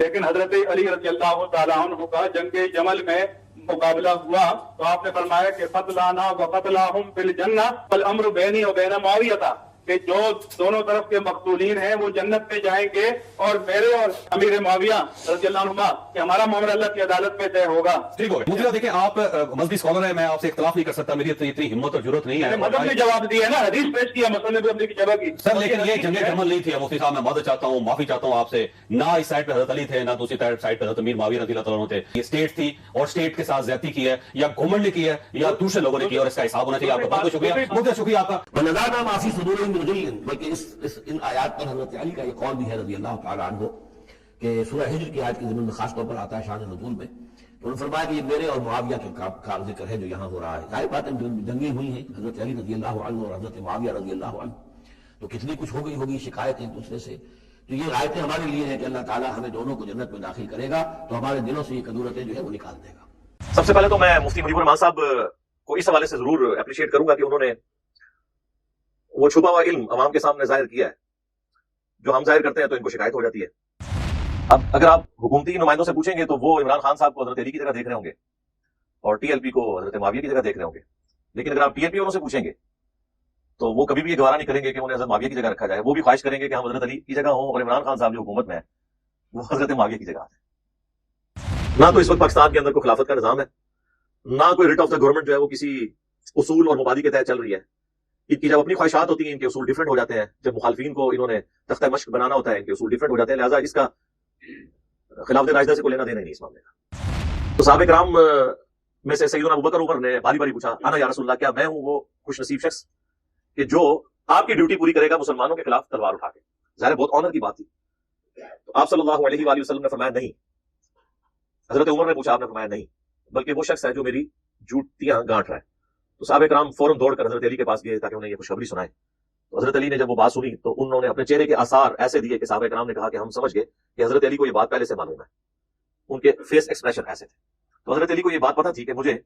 لیکن حضرت علی رضی اللہ تعالیٰ عنہ کا جنگ جمل میں مقابلہ ہوا تو آپ نے فرمایا کہ قتلانا و قتلاہم فی الجنہ والامر بینی و بین معاویہ، کہ جو دونوں طرف کے مقتولین ہیں وہ جنت میں جائیں گے، اور میرے اور امیر معاویہ رضی اللہ عنہ کہ ہمارا معاملہ اللہ کی عدالت میں طے ہوگا۔ ٹھیک ہو گیا مفتی صاحب، دیکھیں آپ مذہبی اسکالر ہیں، میں آپ سے اختلاف نہیں کر سکتا، میری اتنی ہمت اور ضرورت نہیں ہے۔ مذہب نے جواب دیا ہے نا، حدیث پیش کیا، مسئلے بھی اپنی جگہ کی سر، لیکن یہ جنگ جمل نہیں تھی مفتی صاحب، میں معذرت چاہتا ہوں، معافی چاہتا ہوں آپ سے، نہ اس سائڈ پہ حضرت علی تھے، نہ دوسری سائڈ پہ حضرت امیر معاویہ رضی اللہ تعالیٰ عنہ تھے۔ یہ اسٹیٹ تھی اور اسٹیٹ کے ساتھ زیادتی کی ہے، یا گورنمنٹ نے کی ہے یا دوسرے لوگوں نے کی، اور اس کا حساب ہونا چاہیے۔ آپ کا بہت بہت شکریہ مفتی صاحب، شکریہ آپ کا۔ ونزعنا ما فی صدورہم من غل، بلکہ ان آیات پر حضرت علی کا یہ قول بھی ہے رضی اللہ تعالیٰ عنہ کہ سورہ ہجر کی آیت کی ضمن میں خاص طور پر آتا ہے شان نزول میں، تو انہوں نے فرمایا کہ یہ میرے اور معاویہ کے کا ذکر ہے جو یہاں ہو رہا ہے۔ ظاہر بات ہے جنگیں ہوئی ہیں حضرت علی رضی اللہ عنہ اور حضرت معاویہ رضی اللہ عنہ، تو کتنی کچھ ہو گئی ہوگی شکایت ایک دوسرے سے، تو یہ آیتیں ہمارے لیے ہیں کہ اللہ تعالیٰ ہمیں دونوں کو جنت میں داخل کرے گا تو ہمارے دلوں سے یہ کدورتیں جو ہے وہ نکال دے گا۔ سب سے پہلے تو میں مفتی مجیب الرحمان صاحب کو اس حوالے سے ضرور اپریشیٹ کروں گا کہ انہوں نے وہ چھپا ہوا علم عوام کے سامنے ظاہر کیا ہے، جو ہم ظاہر کرتے ہیں تو ان کو شکایت ہو جاتی ہے۔ اب اگر آپ حکومتی نمائندوں سے پوچھیں گے تو وہ عمران خان صاحب کو حضرت علی کی جگہ دیکھ رہے ہوں گے اور ٹی ایل پی کو حضرت معاویہ کی جگہ دیکھ رہے ہوں گے، لیکن اگر آپ ٹی ایل پی والوں سے پوچھیں گے تو وہ کبھی بھی یہ گوارا نہیں کریں گے کہ انہیں حضرت معاویہ کی جگہ رکھا جائے، وہ بھی خواہش کریں گے کہ ہم حضرت علی کی جگہ ہوں، اور عمران خان صاحب جو حکومت میں ہے وہ حضرت معاویہ کی جگہ ہے۔ نہ تو اس وقت پاکستان کے اندر کوئی خلافت کا نظام ہے، نہ کوئی ریٹ آف دا گورنمنٹ جو ہے وہ کسی اصول اور مبادی کے تحت چل رہی ہے۔ ان کی جب اپنی خواہشات ہوتی ہیں ان کے اصول ڈیفرنٹ ہو جاتے ہیں، جب مخالفین کو انہوں نے تختہ مشق بنانا ہوتا ہے ان کے اصول ڈیفرنٹ ہو جاتے ہیں، لہٰذا اس کا خلافت راشدہ سے کوئی لینا دینا نہیں اس معاملے کا۔ تو صحابہ کرام میں سے سیدنا ابوبکر عمر نے باری باری پوچھا، انا یا رسول اللہ، کیا میں ہوں وہ خوش نصیب شخص کہ جو آپ کی ڈیوٹی پوری کرے گا مسلمانوں کے خلاف تلوار اٹھا کے؟ ظاہر بہت آنر کی بات تھی۔ تو آپ صلی اللہ علیہ وآلہ وسلم نے فرمایا نہیں۔ حضرت عمر نے پوچھا، آپ نے فرمایا نہیں، بلکہ وہ شخص ہے جو میری جوتیاں گانٹ رہا ہے۔ تو صحابہ کرام فوراً دوڑ کر حضرت علی کے پاس گئے تاکہ انہیں یہ خوشخبری سنائے۔ تو حضرت علی نے جب وہ بات سنی تو انہوں نے اپنے چہرے کے آثار ایسے دیے کہ صحابہ کرام نے کہا کہ ہم سمجھ گئے کہ حضرت علی کو یہ بات پہلے سے معلوم ہے، ان کے فیس ایکسپریشن ایسے تھے۔ تو حضرت علی کو یہ بات پتہ تھی کہ مجھے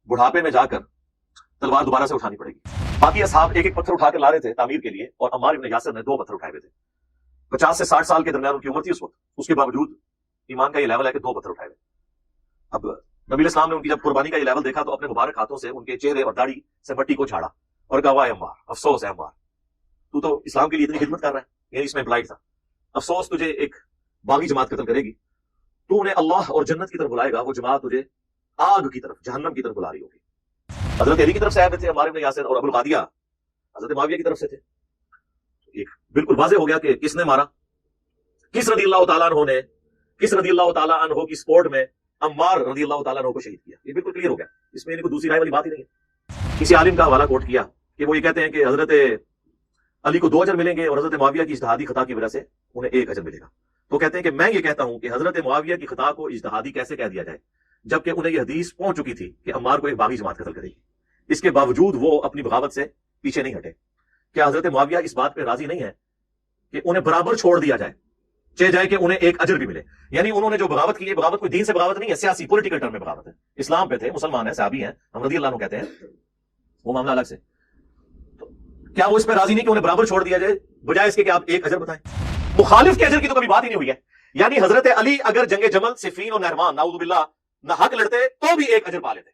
بڑھاپے میں جا کر تلوار دوبارہ سے اٹھانی پڑے گی۔ باقی اصحاب ایک ایک پتھر اٹھا کے لا رہے تھے تعمیر کے لیے، اور عمار بن یاسر نے 2 پتھر اٹھائے ہوئے تھے۔ 50 سے 60 سال کے درمیان ان کی عمر تھی اس وقت، اس کے باوجود ایمان کا یہ لیول ہے کہ 2 پتھر اٹھائے ہوئے۔ اب نبی علیہ السلام نے ان کی جب قربانی کا یہ لیول دیکھا تو اپنے مبارک ہاتھوں سے ان کے چہرے اور داڑھی سے مٹی کو جھاڑا اور کہا، واہ عمار، افسوس ہے عمار، تو اسلام کے لیے اتنی خدمت کر رہا ہے، یعنی اس میں امپلائڈ تھا، افسوس تجھے ایک باغی جماعت قتل کرے گی، تو انہیں اللہ اور جنت کی طرف بلائے گا، وہ جماعت تجھے آگ کی طرف، جہنم کی طرف بلا رہی ہوگی۔ حضرت علی کی طرف سے آئے تھے عمار بن یاسر، اور ابو القادیہ حضرت معاویہ کی طرف سے تھے۔ ایک بالکل واضح ہو گیا کہ کس نے مارا، کس رضی اللہ تعالیٰ عنہ نے کس رضی اللہ تعالیٰ عنہ کی سپورٹ میں عمار رضی اللہ تعالیٰ عنہ کو شہید کیا۔ یہ بالکل کلیئر ہو گیا، اس میں کوئی دوسری رائے والی بات ہی نہیں ہے۔ کسی عالم کا حوالہ کوٹ کیا کہ وہ یہ کہتے ہیں کہ حضرت علی کو 2 اجر ملیں گے اور حضرت معاویہ کی اجتہادی خطا کی وجہ سے انہیں 1 اجر ملے گا۔ تو کہتے ہیں کہ میں یہ کہتا ہوں کہ حضرت معاویہ کی خطا کو اجتہادی کیسے کہہ دیا جائے، جبکہ انہیں یہ حدیث پہنچ چکی تھی کہ عمار کو ایک باغی جماعت قتل کرے گی، اس کے باوجود وہ اپنی بغاوت سے پیچھے نہیں ہٹے۔ کیا حضرت معاویہ اس بات پہ راضی نہیں ہے کہ انہیں برابر چھوڑ دیا جائے، چاہے جائے کہ انہیں 1 اجر بھی ملے؟ یعنی انہوں نے جو بغاوت کی ہے، بغاوت کوئی دین سے بغاوت نہیں ہے، سیاسی پولیٹیکل ٹرم میں بغاوت ہے، اسلام پہ تھے، مسلمان ہیں، صحابی ہیں، ہم رضی اللہ عنہ کہتے ہیں، وہ معاملہ الگ سے۔ تو کیا وہ اس پہ راضی نہیں کہ انہیں برابر چھوڑ دیا جائے بجائے اس کے کہ آپ 1 اجر بتائیں؟ مخالف کے اجر کی تو کبھی بات ہی نہیں ہوئی ہے۔ یعنی حضرت علی اگر جنگ جمل، صفین اور نہروان نعوذ باللہ نہ حق لڑتے تو بھی 1 اجر پا لیتے،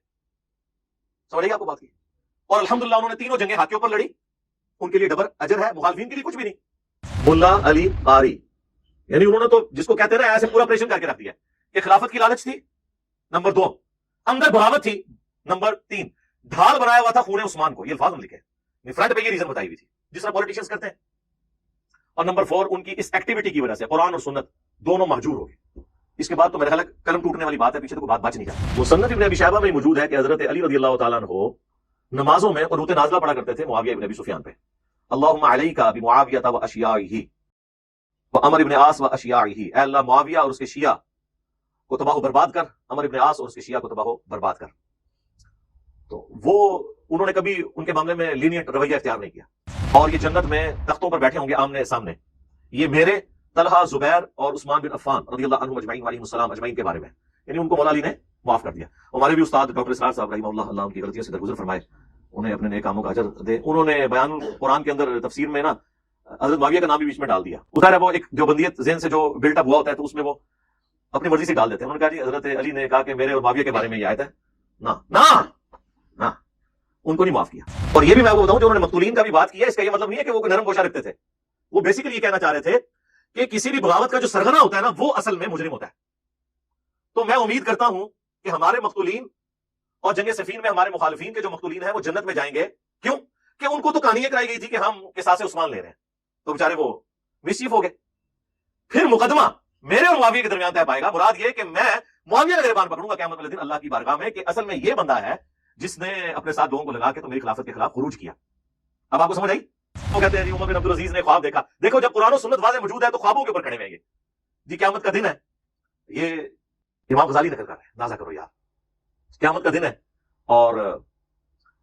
سمجھ گئے آپ کو بات کی؟ اور الحمدللہ انہوں نے تینوں جنگیں حق کے اوپر لڑی، ان کے لیے ڈبل اجر ہے، مخالفین کے لیے کچھ بھی نہیں۔ ملا علی قاری، یعنی انہوں نے تو جس کو کہتے ہیں نا ایسے پورا آپریشن کر کے رکھ دیا کہ خلافت کی لالچ تھی، نمبر 2 اندر بغاوت تھی، نمبر 3 ڈھال بنایا ہوا تھا خون عثمان کو، یہ الفاظ ہم لکھے ہیں، فرنٹ پہ یہ ریزن بتائی ہوئی تھی جس طرح پولیٹیشنز کرتے ہیں، اور نمبر 4 ان کی اس ایکٹیویٹی کی وجہ سے قرآن اور سنت دونوں مہجور ہو گئے۔ اس کے بعد تو میرے خیال ہے قلم ٹوٹنے والی بات ہے، پیچھے تو کوئی بات بچ نہیں جاتی۔ مصنف ابن ابی شیبہ میں موجود ہے کہ حضرت علی رضی اللہ تعالیٰ عنہ نمازوں میں قنوت نازلہ پڑھا کرتے تھے معاویہ ابن ابی سفیان پہ، اللہم علیک بمعاویہ و اشیاعہ وعمر ابن عاص و اشیاعہ، اے اللہ معاویہ اور اس کے شیعہ کو تباہ و برباد کر، عمر ابن عاص اور اس کے شیعہ کو تباہ و برباد کر۔ تو وہ انہوں نے کبھی ان کے معاملے میں لینیئنٹ رویہ اختیار نہیں کیا، اور یہ جنت میں تختوں پر بیٹھے ہوں گے آمنے سامنے، یہ میرے، طلحہ، زبیر اور عثمان بن عفان رضی اللہ عنہم اجمعین علیہم السلام اجمعین کے بارے میں، یعنی ان کو مولا علی نے معاف کر دیا۔ ہمارے بھی استاد ڈاکٹر اسرار صاحب رحمہ اللہ، اللہ ان کی غلطیوں سے درگزر فرمائے، انہیں اپنے نیک کاموں کا اجر دے، انہوں نے بیان قرآن کے اندر تفسیر میں نا حضرت معاویہ کا نام بھی بیچ میں ڈال دیا۔ ظاہر ہے وہ ایک جو بندیت ذہن سے جو بلٹ اپ ہوا ہوتا ہے تو اس میں وہ اپنی مرضی سے ڈال دیتے ہیں. انہوں نے کہا جی حضرت علی نے کہا کہ میرے اور معاویہ کے بارے میں یہ آیت ہے. نہ ان کو نہیں معاف کیا. اور یہ بھی میں آپ کو بتاؤں جو انہوں نے مقتولین کا بھی بات کیا، اس کا یہ مطلب نہیں ہے کہ وہ نرم گوشہ رکھتے تھے. وہ بیسیکلی یہ کہنا چاہ رہے تھے کہ کسی بھی بغاوت کا جو سرغنہ ہوتا ہے نا وہ اصل میں مجرم ہوتا ہے. تو میں امید کرتا ہوں کہ ہمارے مقتولین اور جنگ صفین میں ہمارے مخالفین کے جو مقتولین ہیں وہ جنت میں جائیں گے. کیوں کہ ان کو تو کہانی کرائی گئی تھی کہ ہم قصاص عثمان لے رہے ہیں، تو بیچارے وہ مسچیف ہو گئے. پھر مقدمہ میرے اور معاویہ کے درمیان طے پائے گا. مراد یہ کہ میں معاویہ کا گریبان پکڑوں گا قیامت والے دن اللہ کی بارگاہ میں کہ اصل میں یہ بندہ ہے جس نے اپنے ساتھ لوگوں کو لگا کے تو میری خلافت کے خلاف خروج کیا. اب آپ کو سمجھ آئی؟ وہ کہتے ہیں جی عمر بن عبدالعزیز نے خواب دیکھا. دیکھو جب قرآن و سنت واضح موجود ہے تو خوابوں کے اوپر کھڑے ہوئے گے جی قیامت کا دن ہے. یہ امام غزالی نقل کر رہے ہیں. نازا کرو یار، قیامت کا دن ہے اور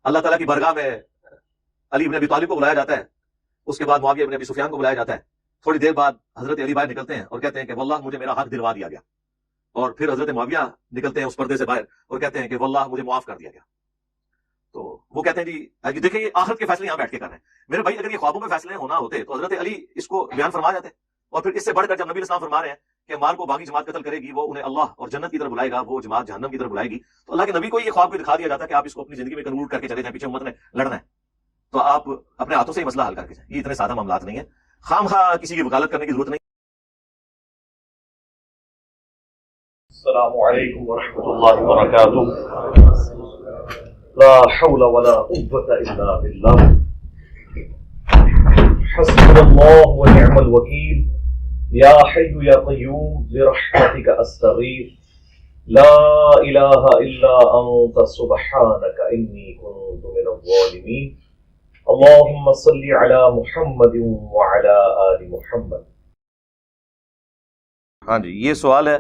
اللہ تعالیٰ کی بارگاہ میں علی بن ابی طالب کو بلایا جاتا ہے، اس کے بعد معاویہ بن ابی سفیان کو بلایا جاتا ہے. تھوڑی دیر بعد حضرت علی باہر نکلتے ہیں اور کہتے ہیں کہ واللہ مجھے میرا حق دلوا دیا گیا. اور پھر حضرت معاویہ نکلتے ہیں اس پردے سے باہر اور کہتے ہیں کہ واللہ مجھے معاف کر دیا گیا. تو وہ کہتے ہیں جی دیکھیں یہ آخرت کے فیصلے یہاں بیٹھ کے کر رہے ہیں. میرے بھائی اگر یہ خوابوں میں فیصلے ہونا ہوتے تو حضرت علی اس کو بیان فرما جاتے. اور پھر اس سے بڑھ کر جب نبی اسلام فرما رہے ہیں کہ مال کو باغی جماعت قتل کرے گی وہ انہیں اللہ اور جنت کی طرف بلائے گا، وہ جماعت جہنم کی طرف بلائے گی، تو اللہ کے نبی کو یہ خواب کو دکھا دیا جاتا ہے کہ آپ اس کو اپنی زندگی میں کنکلوڈ کر کے چلے جائیں، پیچھے امت نے لڑنا ہے تو آپ اپنے ہاتھوں سے یہ مسئلہ حل کر کے جائیں. یہ اتنے سادہ معاملات نہیں ہیں، خام خواہ کسی کی وکالت کرنے کی ضرورت نہیں. السلام علیکم ورحمۃ اللہ وبرکاتہ. لا حول ولا قوة الا بالله. حسبنا الله ونعم الوکیل. یا حی یا قیوم برحمتک استغیث. لا الہ الا انت سبحانک انی کنت من الظالمین. اللهم صل علی محمد وعلی آل محمد. ہاں جی، یہ سوال ہے.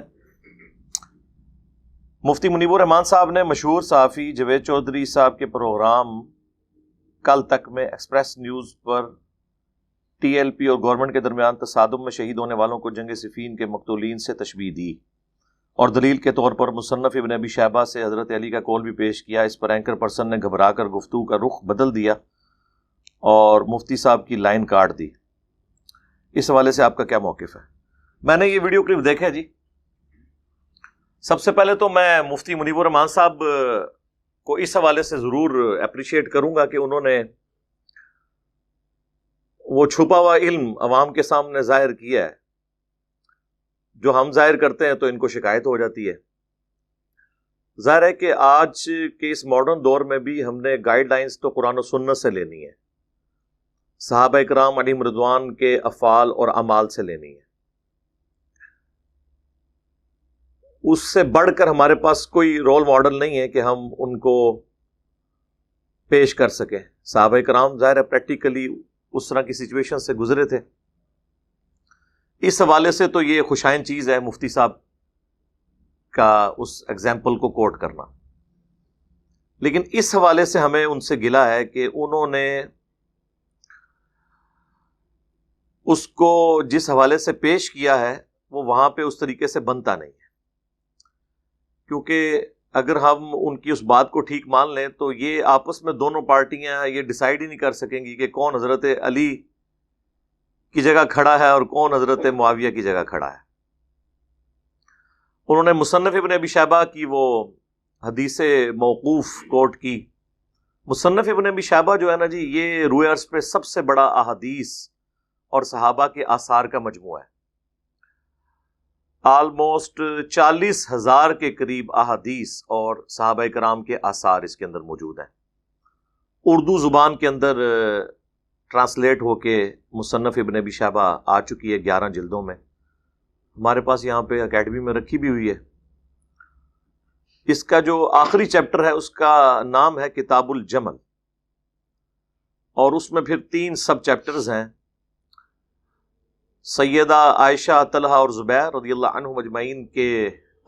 مفتی منیب الرحمان صاحب نے مشہور صحافی جاوید چودھری صاحب کے پروگرام کل تک میں ایکسپریس نیوز پر ٹی ایل پی اور گورنمنٹ کے درمیان تصادم میں شہید ہونے والوں کو جنگ صفین کے مقتولین سے تشبیہ دی اور دلیل کے طور پر مصنف ابن ابی شیبہ سے حضرت علی کا قول بھی پیش کیا. اس پر اینکر پرسن نے گھبرا کر گفتگو کا رخ بدل دیا اور مفتی صاحب کی لائن کاٹ دی. اس حوالے سے آپ کا کیا موقف ہے؟ میں نے یہ ویڈیو کلپ دیکھا جی. سب سے پہلے تو میں مفتی منیب الرحمان صاحب کو اس حوالے سے ضرور اپریشیٹ کروں گا کہ انہوں نے وہ چھپا ہوا علم عوام کے سامنے ظاہر کیا ہے. جو ہم ظاہر کرتے ہیں تو ان کو شکایت ہو جاتی ہے. ظاہر ہے کہ آج کے اس ماڈرن دور میں بھی ہم نے گائیڈ لائنز تو قرآن و سنت سے لینی ہے، صحابہ کرام علیہم رضوان کے افعال اور اعمال سے لینی ہے. اس سے بڑھ کر ہمارے پاس کوئی رول ماڈل نہیں ہے کہ ہم ان کو پیش کر سکیں. صحابہ کرام ظاہر ہے پریکٹیکلی اس طرح کی سچویشن سے گزرے تھے. اس حوالے سے تو یہ خوشائن چیز ہے مفتی صاحب کا اس ایگزامپل کو کوٹ کرنا. لیکن اس حوالے سے ہمیں ان سے گلہ ہے کہ انہوں نے اس کو جس حوالے سے پیش کیا ہے وہ وہاں پہ اس طریقے سے بنتا نہیں ہے. کیونکہ اگر ہم ان کی اس بات کو ٹھیک مان لیں تو یہ آپس میں دونوں پارٹیاں یہ ڈیسائیڈ ہی نہیں کر سکیں گی کہ کون حضرت علی کی جگہ کھڑا ہے اور کون حضرت معاویہ کی جگہ کھڑا ہے. انہوں نے مصنف ابن ابی شیبہ کی وہ حدیث موقوف کوٹ کی. مصنف ابن ابی شیبہ جو ہے نا جی، یہ روئے ارض پہ سب سے بڑا احادیث اور صحابہ کے آثار کا مجموعہ ہے. آلموسٹ 40,000 کے قریب احادیث اور صحابہ کرام کے آثار اس کے اندر موجود ہیں. اردو زبان کے اندر ٹرانسلیٹ ہو کے مصنف ابن ابی شیبہ آ چکی ہے 11 جلدوں میں. ہمارے پاس یہاں پہ اکیڈمی میں رکھی بھی ہوئی ہے. اس کا جو آخری چیپٹر ہے اس کا نام ہے کتاب الجمل، اور اس میں پھر 3 سب چیپٹرز ہیں. سیدہ عائشہ، طلحہ اور زبیر رضی اللہ عنہم اجمعین کے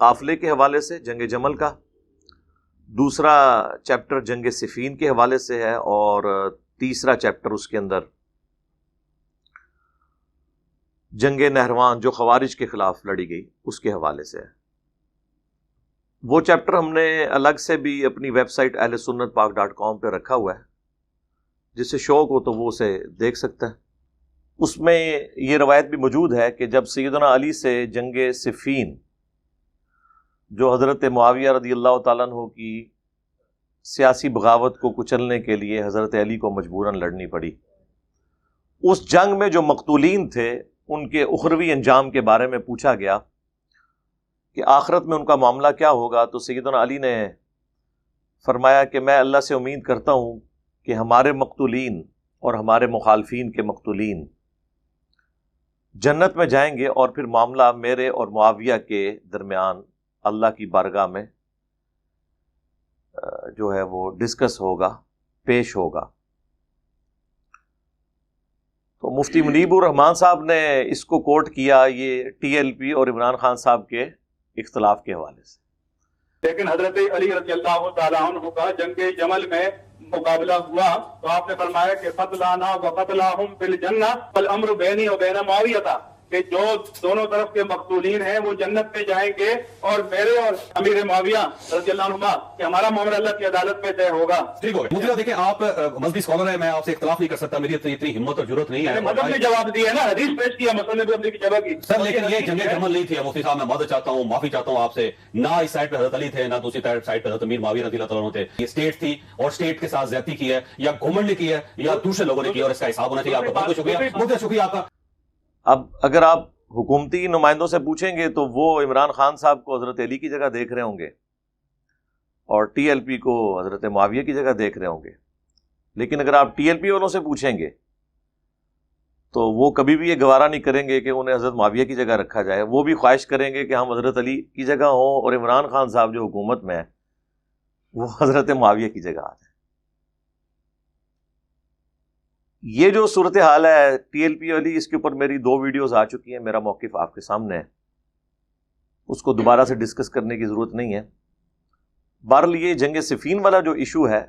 قافلے کے حوالے سے جنگ جمل کا، دوسرا چیپٹر جنگ صفین کے حوالے سے ہے، اور تیسرا چیپٹر اس کے اندر جنگ نہروان جو خوارج کے خلاف لڑی گئی اس کے حوالے سے ہے. وہ چیپٹر ہم نے الگ سے بھی اپنی ویب سائٹ ahlsunnatpak.com پہ رکھا ہوا ہے، جسے شوق ہو تو وہ اسے دیکھ سکتا ہے. اس میں یہ روایت بھی موجود ہے کہ جب سیدنا علی سے جنگ صفین جو حضرت معاویہ رضی اللہ تعالیٰ عنہ کی سیاسی بغاوت کو کچلنے کے لیے حضرت علی کو مجبوراً لڑنی پڑی. اس جنگ میں جو مقتولین تھے ان کے اخروی انجام کے بارے میں پوچھا گیا کہ آخرت میں ان کا معاملہ کیا ہوگا، تو سیدنا علی نے فرمایا کہ میں اللہ سے امید کرتا ہوں کہ ہمارے مقتولین اور ہمارے مخالفین کے مقتولین جنت میں جائیں گے، اور پھر معاملہ میرے اور معاویہ کے درمیان اللہ کی بارگاہ میں جو ہے وہ ڈسکس ہوگا، پیش ہوگا. تو مفتی منیب الرحمان صاحب نے اس کو کوٹ کیا یہ ٹی ایل پی اور عمران خان صاحب کے اختلاف کے حوالے سے. لیکن حضرت علی رضی اللہ تعالیٰ عنہ کا جنگ جمل میں مقابلہ ہوا تو آپ نے فرمایا کہ قتلانا وقتلاہم فی الجنہ والامر بینی و بین معاویہ تھا، کہ جو دونوں طرف کے مقتولین ہیں وہ جنت میں جائیں گے، اور میرے اور امیر معاویہ رضی اللہ عنہ کہ ہمارا معاملہ اللہ کی عدالت میں طے ہوگا. ٹھیک ہو گیا. مجھے دیکھیں آپ مذہبی اسکالر ہیں، میں آپ سے اختلاف نہیں کر سکتا، میری اتنی ہمت اور ضرورت نہیں ہے. مذہب نے جواب دیا ہے نا، حدیث پیش کیا، مسئلے بھی اپنی جگہ کی. سر لیکن یہ جنگ جمل نہیں تھی مفتی صاحب، میں مدد چاہتا ہوں، معافی چاہتا ہوں آپ سے. نہ اس سائڈ پہ حضرت علی تھے، نہ دوسری سائڈ پہ حضرت امیر معاویہ رضی اللہ عنہ تھے. یہ اسٹیٹ تھی اور اسٹیٹ کے ساتھ زیادتی کی ہے یا گھمنڈ کی ہے یا دوسرے لوگوں نے کی، اور اس کا حساب ہونا چاہیے. آپ کا بہت بہت شکریہ. بہت شکریہ آپ کا. اب اگر آپ حکومتی نمائندوں سے پوچھیں گے تو وہ عمران خان صاحب کو حضرت علی کی جگہ دیکھ رہے ہوں گے اور ٹی ایل پی کو حضرت معاویہ کی جگہ دیکھ رہے ہوں گے. لیکن اگر آپ ٹی ایل پی والوں سے پوچھیں گے تو وہ کبھی بھی یہ گوارا نہیں کریں گے کہ انہیں حضرت معاویہ کی جگہ رکھا جائے. وہ بھی خواہش کریں گے کہ ہم حضرت علی کی جگہ ہوں اور عمران خان صاحب جو حکومت میں ہے وہ حضرت معاویہ کی جگہ آ جائے. یہ جو صورتحال ہے ٹی ایل پی والی، اس کے اوپر میری 2 ویڈیوز آ چکی ہیں، میرا موقف آپ کے سامنے ہے، اس کو دوبارہ سے ڈسکس کرنے کی ضرورت نہیں ہے. بہرحال یہ جنگ صفین والا جو ایشو ہے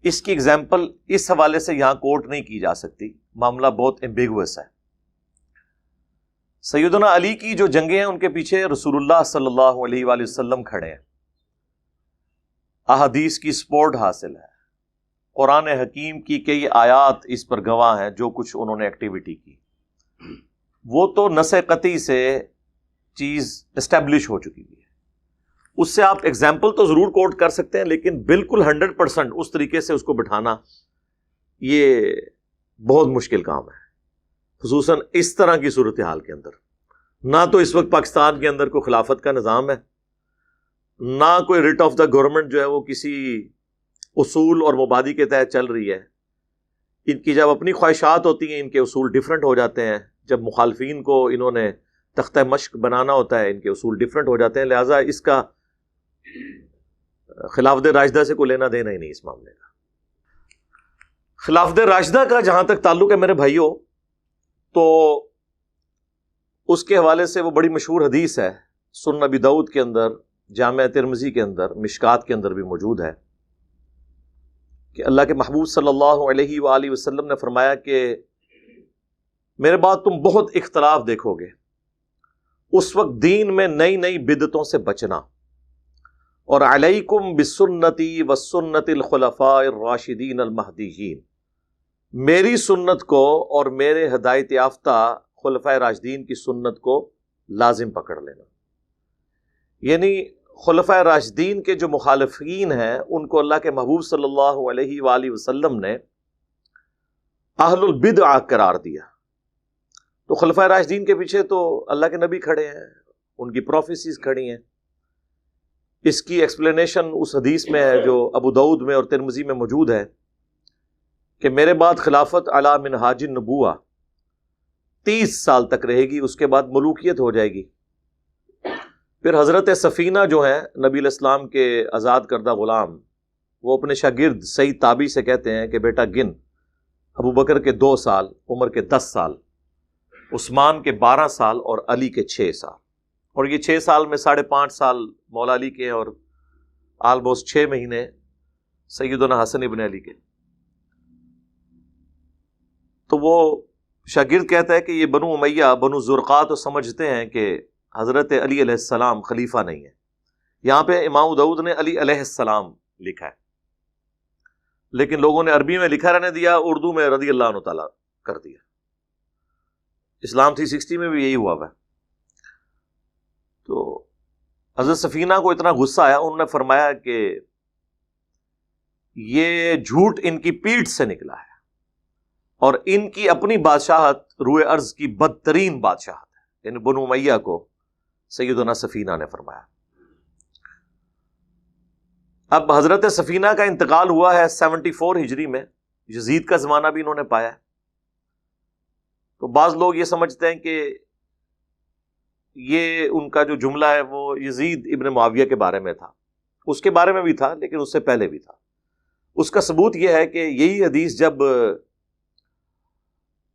اس کی ایگزامپل اس حوالے سے یہاں کوٹ نہیں کی جا سکتی، معاملہ بہت ایمبیگوس ہے. سیدنا علی کی جو جنگیں ہیں ان کے پیچھے رسول اللہ صلی اللہ علیہ وآلہ وسلم کھڑے ہیں، احادیث کی سپورٹ حاصل ہے، قرآن حکیم کی کئی آیات اس پر گواہ ہیں جو کچھ انہوں نے ایکٹیویٹی کی. وہ تو نص قطعی سے چیز اسٹیبلش ہو چکی ہے. اس سے آپ ایگزامپل تو ضرور کوٹ کر سکتے ہیں، لیکن بالکل 100% اس طریقے سے اس کو بٹھانا یہ بہت مشکل کام ہے، خصوصاً اس طرح کی صورتحال کے اندر. نہ تو اس وقت پاکستان کے اندر کوئی خلافت کا نظام ہے، نہ کوئی ریٹ آف دا گورنمنٹ جو ہے وہ کسی اصول اور مبادی کے تحت چل رہی ہے. ان کی جب اپنی خواہشات ہوتی ہیں ان کے اصول ڈیفرنٹ ہو جاتے ہیں، جب مخالفین کو انہوں نے تختہ مشق بنانا ہوتا ہے ان کے اصول ڈیفرنٹ ہو جاتے ہیں. لہٰذا اس کا خلافت راشدہ سے کوئی لینا دینا ہی نہیں اس معاملے کا. خلافت راشدہ کا جہاں تک تعلق ہے میرے بھائیوں، تو اس کے حوالے سے وہ بڑی مشہور حدیث ہے، سنن ابی داؤد کے اندر، جامع ترمذی کے اندر، مشکات کے اندر بھی موجود ہے، کہ اللہ کے محبوب صلی اللہ علیہ وآلہ وسلم نے فرمایا کہ میرے بعد تم بہت اختلاف دیکھو گے، اس وقت دین میں نئی نئی بدعتوں سے بچنا، اور علیکم بسنتی وسنت الخلفاء الراشدین المہدیین، میری سنت کو اور میرے ہدایت یافتہ خلفائے راشدین کی سنت کو لازم پکڑ لینا. یعنی خلفائے راشدین کے جو مخالفین ہیں ان کو اللہ کے محبوب صلی اللہ علیہ وآلہ وسلم نے اہل البدع قرار دیا. تو خلفائے راشدین کے پیچھے تو اللہ کے نبی کھڑے ہیں، ان کی پروفیسیز کھڑی ہیں. اس کی ایکسپلینیشن اس حدیث میں ہے جو ابو داؤد میں اور ترمذی میں موجود ہے کہ میرے بعد خلافت علی منہاج النبوہ 30 سال تک رہے گی، اس کے بعد ملوکیت ہو جائے گی. پھر حضرت سفینہ جو ہیں نبی علیہ السلام کے آزاد کردہ غلام، وہ اپنے شاگرد سعید تابعی سے کہتے ہیں کہ بیٹا گن، ابو بکر کے 2 سال، عمر کے 10 سال، عثمان کے 12 سال اور علی کے 6 سال. اور یہ 6 سال میں 5.5 سال مولا علی کے اور آلموسٹ 6 مہینے سیدنا حسن ابن علی کے. تو وہ شاگرد کہتا ہے کہ یہ بنو امیہ، بنو زرقا تو سمجھتے ہیں کہ حضرت علی علیہ السلام خلیفہ نہیں ہے. یہاں پہ امام داؤد نے علی علیہ السلام لکھا ہے، لیکن لوگوں نے عربی میں لکھا رہنے دیا، اردو میں رضی اللہ عنہ تعالیٰ کر دیا. اسلام 360 میں بھی یہی ہوا ہے. تو حضرت سفینہ کو اتنا غصہ آیا، انہوں نے فرمایا کہ یہ جھوٹ ان کی پیٹھ سے نکلا ہے اور ان کی اپنی بادشاہت روئے ارض کی بدترین بادشاہت ہے، یعنی بنو امیہ کو سیدنا سفینہ نے فرمایا۔ اب حضرت سفینہ کا انتقال ہوا ہے 74 ہجری میں، یزید کا زمانہ بھی انہوں نے پایا ہے۔ تو بعض لوگ یہ سمجھتے ہیں کہ یہ ان کا جو جملہ ہے وہ یزید ابن معاویہ کے بارے میں تھا، اس کے بارے میں بھی تھا لیکن اس سے پہلے بھی تھا۔ اس کا ثبوت یہ ہے کہ یہی حدیث جب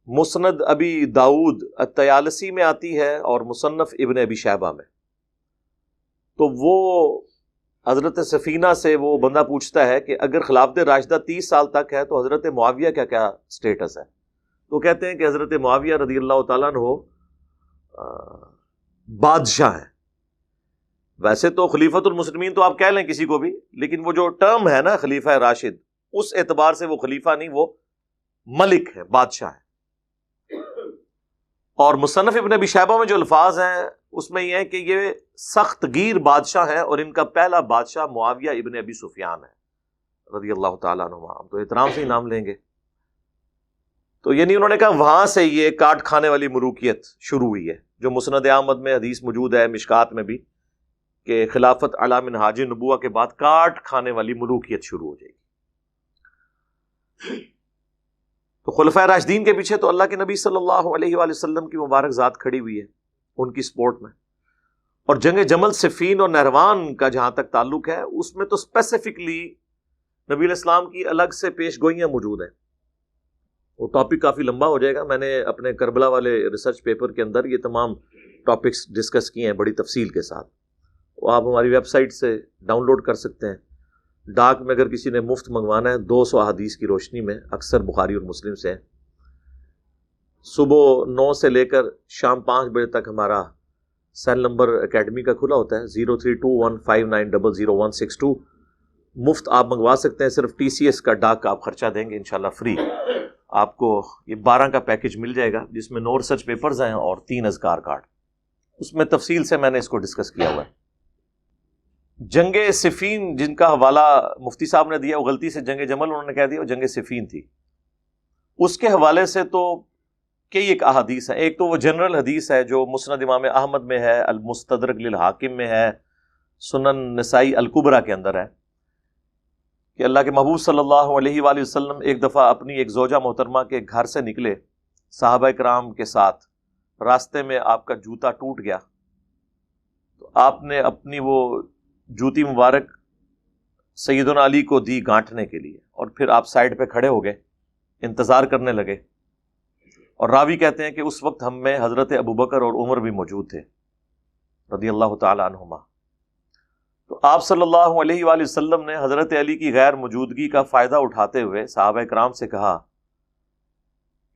مسند ابی داؤد الطیالسی میں آتی ہے اور مصنف ابن ابی شیبہ میں، تو وہ حضرت سفینہ سے وہ بندہ پوچھتا ہے کہ اگر خلافت راشدہ 30 سال تک ہے تو حضرت معاویہ کا کیا سٹیٹس ہے؟ تو کہتے ہیں کہ حضرت معاویہ رضی اللہ تعالیٰ عنہ بادشاہ ہیں۔ ویسے تو خلیفۃ المسلمین تو آپ کہہ لیں کسی کو بھی، لیکن وہ جو ٹرم ہے نا خلیفہ راشد، اس اعتبار سے وہ خلیفہ نہیں، وہ ملک ہے، بادشاہ ہے۔ اور مصنف ابن ابی شیبہ میں جو الفاظ ہیں اس میں یہ ہے کہ یہ سخت گیر بادشاہ ہیں اور ان کا پہلا بادشاہ معاویہ ابن ابی سفیان ہے رضی اللہ تعالیٰ عنہ۔ ہم تو احترام سے ہی نام لیں گے۔ تو یعنی انہوں نے کہا وہاں سے یہ کاٹ کھانے والی ملوکیت شروع ہوئی ہے، جو مسند احمد میں حدیث موجود ہے، مشکات میں بھی، کہ خلافت علی منہاج نبوہ کے بعد کاٹ کھانے والی ملوکیت شروع ہو جائے گی۔ تو خلفائے راشدین کے پیچھے تو اللہ کے نبی صلی اللہ علیہ وآلہ وسلم کی مبارک ذات کھڑی ہوئی ہے ان کی سپورٹ میں۔ اور جنگ جمل، صفین اور نہروان کا جہاں تک تعلق ہے، اس میں تو اسپیسیفکلی نبی علیہ السلام کی الگ سے پیش گوئیاں موجود ہیں۔ وہ ٹاپک کافی لمبا ہو جائے گا، میں نے اپنے کربلا والے ریسرچ پیپر کے اندر یہ تمام ٹاپکس ڈسکس کیے ہیں بڑی تفصیل کے ساتھ، وہ آپ ہماری ویب سائٹ سے ڈاؤن لوڈ کر سکتے ہیں۔ ڈاک میں اگر کسی نے مفت منگوانا ہے 200 احادیث کی روشنی میں، اکثر بخاری اور مسلم سے ہیں۔ صبح 9 سے لے کر شام 5 بجے تک ہمارا سیل نمبر اکیڈمی کا کھلا ہوتا ہے، 032159000162۔ مفت آپ منگوا سکتے ہیں، صرف TCS کا ڈاک کا آپ خرچہ دیں گے، انشاءاللہ فری آپ کو یہ 12 کا پیکج مل جائے گا، جس میں 9 ریسرچ پیپرز ہیں اور 3 اذکار کارڈ۔ اس میں تفصیل سے میں نے اس کو ڈسکس کیا ہوا ہے۔ جنگ صفین جن کا حوالہ مفتی صاحب نے دیا، وہ غلطی سے جنگ جمل انہوں نے کہہ دیا، وہ جنگ صفین تھی۔ اس کے حوالے سے تو کئی ایک احادیث ہیں۔ ایک تو وہ جنرل حدیث ہے جو مسند امام احمد میں ہے، المستدرک للحاکم میں ہے، سنن نسائی الکبریٰ کے اندر ہے، کہ اللہ کے محبوب صلی اللہ علیہ وآلہ وسلم ایک دفعہ اپنی ایک زوجہ محترمہ کے گھر سے نکلے صحابہ کرام کے ساتھ، راستے میں آپ کا جوتا ٹوٹ گیا، تو آپ نے اپنی وہ جوتی مبارک سیدنا علی کو دی گانٹھنے کے لیے، اور پھر آپ سائڈ پہ کھڑے ہو گئے، انتظار کرنے لگے۔ اور راوی کہتے ہیں کہ اس وقت ہم میں حضرت ابوبکر اور عمر بھی موجود تھے رضی اللہ تعالی عنہما۔ تو آپ صلی اللہ علیہ وآلہ وسلم نے حضرت علی کی غیر موجودگی کا فائدہ اٹھاتے ہوئے صحابہ کرام سے کہا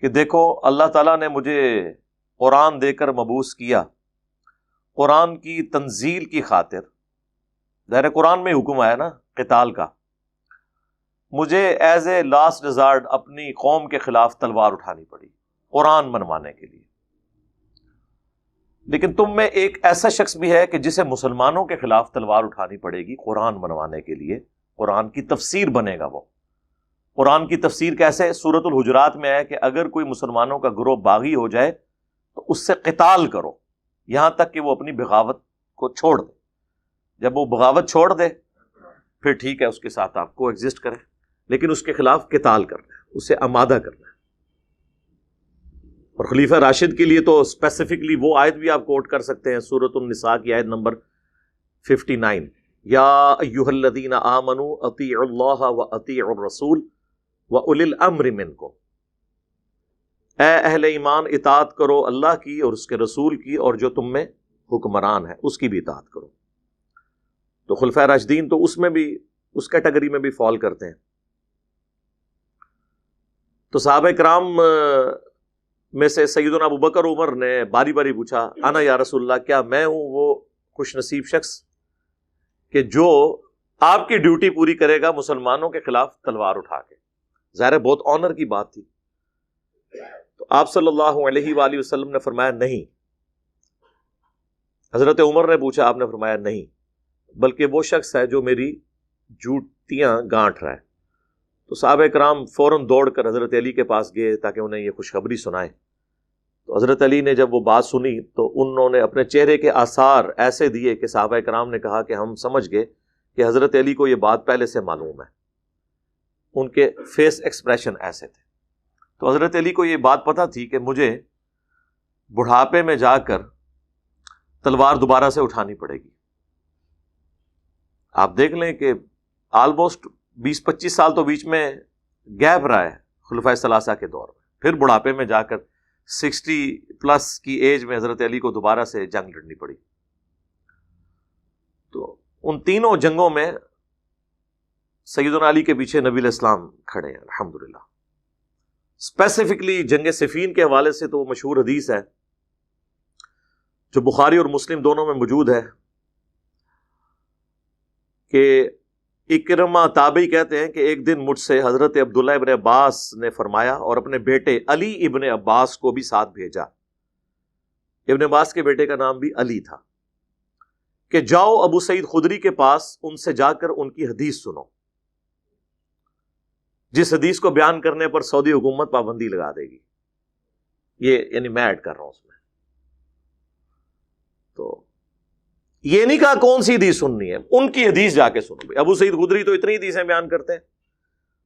کہ دیکھو اللہ تعالیٰ نے مجھے قرآن دے کر مبعوث کیا، قرآن کی تنزیل کی خاطر، ظاہر قرآن میں حکم آیا نا قتال کا، مجھے ایز اے لاسٹ ریزارٹ اپنی قوم کے خلاف تلوار اٹھانی پڑی قرآن منوانے کے لیے۔ لیکن تم میں ایک ایسا شخص بھی ہے کہ جسے مسلمانوں کے خلاف تلوار اٹھانی پڑے گی قرآن منوانے کے لیے، قرآن کی تفسیر بنے گا وہ۔ قرآن کی تفسیر کیسے؟ سورۃ الحجرات میں ہے کہ اگر کوئی مسلمانوں کا گروہ باغی ہو جائے تو اس سے قتال کرو یہاں تک کہ وہ اپنی بغاوت کو چھوڑ دے۔ جب وہ بغاوت چھوڑ دے پھر ٹھیک ہے، اس کے ساتھ آپ کو ایگزسٹ کریں، لیکن اس کے خلاف قتال کرنا ہے، اسے آمادہ کرنا ہے۔ اور خلیفہ راشد کے لیے تو اسپیسیفکلی وہ آیت بھی آپ کوٹ کر سکتے ہیں، سورۃ النساء کی آیت نمبر 59، یا ایھا الذین آمنوا اطیعوا اللہ واطیعوا الرسول واولی الامر منکم، اے اہل ایمان اطاعت کرو اللہ کی اور اس کے رسول کی، اور جو تم میں حکمران ہے اس کی بھی اطاعت کرو۔ تو خلفائے راشدین تو اس میں بھی، اس کیٹیگری میں بھی فال کرتے ہیں۔ تو صحابہ کرام میں سے سیدنا ابوبکر عمر نے باری باری پوچھا، انا یا رسول اللہ، کیا میں ہوں وہ خوش نصیب شخص کہ جو آپ کی ڈیوٹی پوری کرے گا مسلمانوں کے خلاف تلوار اٹھا کے؟ ظاہر بہت آنر کی بات تھی۔ تو آپ صلی اللہ علیہ وآلہ وسلم نے فرمایا نہیں۔ حضرت عمر نے پوچھا، آپ نے فرمایا نہیں۔ بلکہ وہ شخص ہے جو میری جوتیاں گانٹھ رہا ہے۔ تو صحابہ کرام فوراً دوڑ کر حضرت علی کے پاس گئے تاکہ انہیں یہ خوشخبری سنائے۔ تو حضرت علی نے جب وہ بات سنی تو انہوں نے اپنے چہرے کے آثار ایسے دیے کہ صحابہ کرام نے کہا کہ ہم سمجھ گئے کہ حضرت علی کو یہ بات پہلے سے معلوم ہے۔ ان کے فیس ایکسپریشن ایسے تھے۔ تو حضرت علی کو یہ بات پتہ تھی کہ مجھے بڑھاپے میں جا کر تلوار دوبارہ سے اٹھانی پڑے گی۔ آپ دیکھ لیں کہ آلموسٹ 20-25 سال تو بیچ میں گیپ رہا ہے خلفائے ثلاثہ کے دور میں، پھر بڑھاپے میں جا کر 60+ کی ایج میں حضرت علی کو دوبارہ سے جنگ لڑنی پڑی۔ تو ان تینوں جنگوں میں سیدنا علی کے پیچھے نبی علیہ السلام کھڑے ہیں الحمدللہ۔ اسپیسیفکلی جنگ صفین کے حوالے سے تو وہ مشہور حدیث ہے جو بخاری اور مسلم دونوں میں موجود ہے کہ اکرمہ تابعی کہتے ہیں کہ ایک دن مجھ سے حضرت عبداللہ ابن عباس نے فرمایا اور اپنے بیٹے علی ابن عباس کو بھی ساتھ بھیجا، ابن عباس کے بیٹے کا نام بھی علی تھا، کہ جاؤ ابو سعید خدری کے پاس، ان سے جا کر ان کی حدیث سنو، جس حدیث کو بیان کرنے پر سعودی حکومت پابندی لگا دے گی۔ یہ یعنی میں ایڈ کر رہا ہوں اس میں۔ تو یہ نہیں کہا کون سی حدیث سننی ہے، ان کی حدیث جا کے سنو۔ ابو سعید خدری تو اتنی حدیثیں بیان کرتے ہیں،